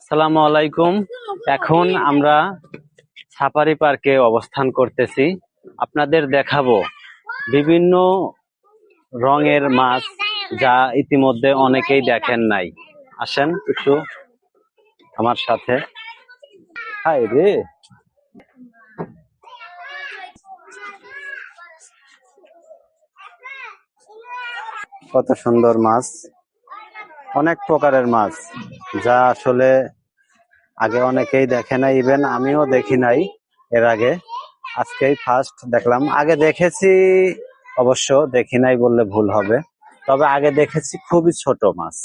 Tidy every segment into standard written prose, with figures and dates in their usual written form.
আসসালামু আলাইকুম। এখন আমরা সাফারি পার্কে অবস্থান করতেছি। আপনাদের দেখাবো বিভিন্ন রঙের মাছ, যা ইতিমধ্যে অনেকেই দেখেন নাই। আসেন একটু আমার সাথে। হাই রে, কত সুন্দর মাছ, অনেক প্রকারের মাছ, যা আসলে আগে অনেকেই দেখে নাই, ইভেন আমিও দেখি নাই এর আগে। আজকেই ফার্স্ট দেখলাম। আগে দেখেছি অবশ্য, দেখি নাই বললে ভুল হবে। তবে আগে দেখেছি খুবই ছোট মাছ,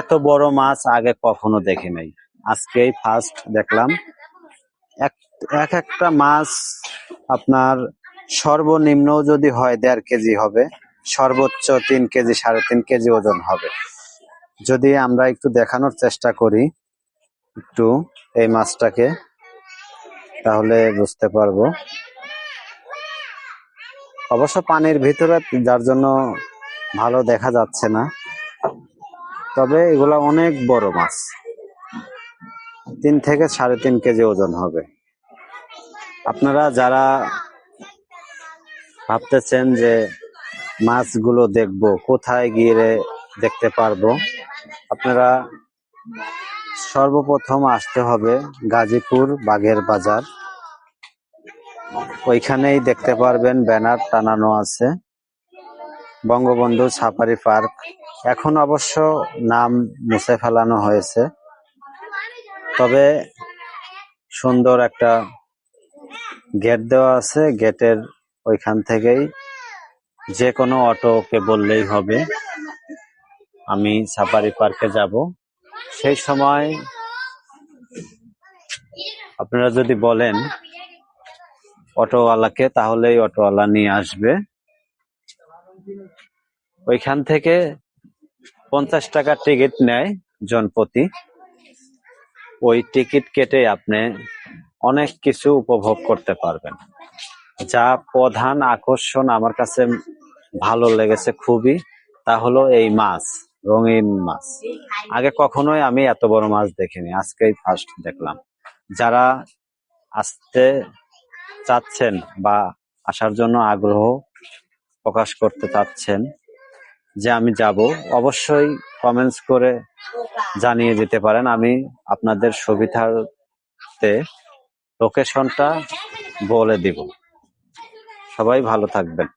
এত বড় মাছ আগে কখনো দেখি নাই। আজকেই ফার্স্ট দেখলাম। এক এক একটা মাছ আপনার সর্বনিম্ন যদি হয় 1.5 কেজি হবে, সর্বোচ্চ 3 কেজি 3.5 কেজি ওজন হবে। যদি আমরা একটু দেখানোর চেষ্টা করি একটু এই মাছটাকে, তাহলে বুঝতে পারবো। অবশ্য পানির ভিতরে, যার জন্য ভালো দেখা যাচ্ছে না, তবে এগুলা অনেক বড় মাছ, 3 থেকে 3.5 কেজি ওজন হবে। আপনারা যারা ভাবতেছেন যে মাছগুলো দেখবো, কোথায় গিয়ে দেখতে পারবো, আপনারা সর্বপ্রথম আসতে হবে গাজীপুর বাগের বাজার। ওইখানেই দেখতে পারবেন, ব্যানার টানানো আছে বঙ্গবন্ধু সাফারি পার্ক। এখন অবশ্য নাম মুছে ফেলানো হয়েছে, তবে সুন্দর একটা গেট দেওয়া আছে। গেটের ওইখান থেকেই যে কোনো অটোকে বললেই হবে আমি সাফারি পার্কে যাব। সেই সময় আপনারা যদি বলেন অটোওয়ালাকে, তাহলেই অটোওয়ালা নিয়ে আসবে। ওইখান থেকে 50 টাকা টিকিট নেয় জনপ্রতি। ওই টিকিট কেটে আপনি অনেক কিছু উপভোগ করতে পারবেন। যা প্রধান আকর্ষণ আমার কাছে ভালো লেগেছে খুবই, তা হলো এই মাছ, রঙিন মাছ। আগে কখনোই আমি এত বড় মাছ দেখিনি, আজকেই ফার্স্ট দেখলাম। যারা আসতে চাচ্ছেন বা আসার জন্য আগ্রহ প্রকাশ করতে চাচ্ছেন যে আমি যাব, অবশ্যই কমেন্টস করে জানিয়ে দিতে পারেন। আমি আপনাদের সুবিধার্থে লোকেশনটা বলে দিব। সবাই ভালো থাকবেন।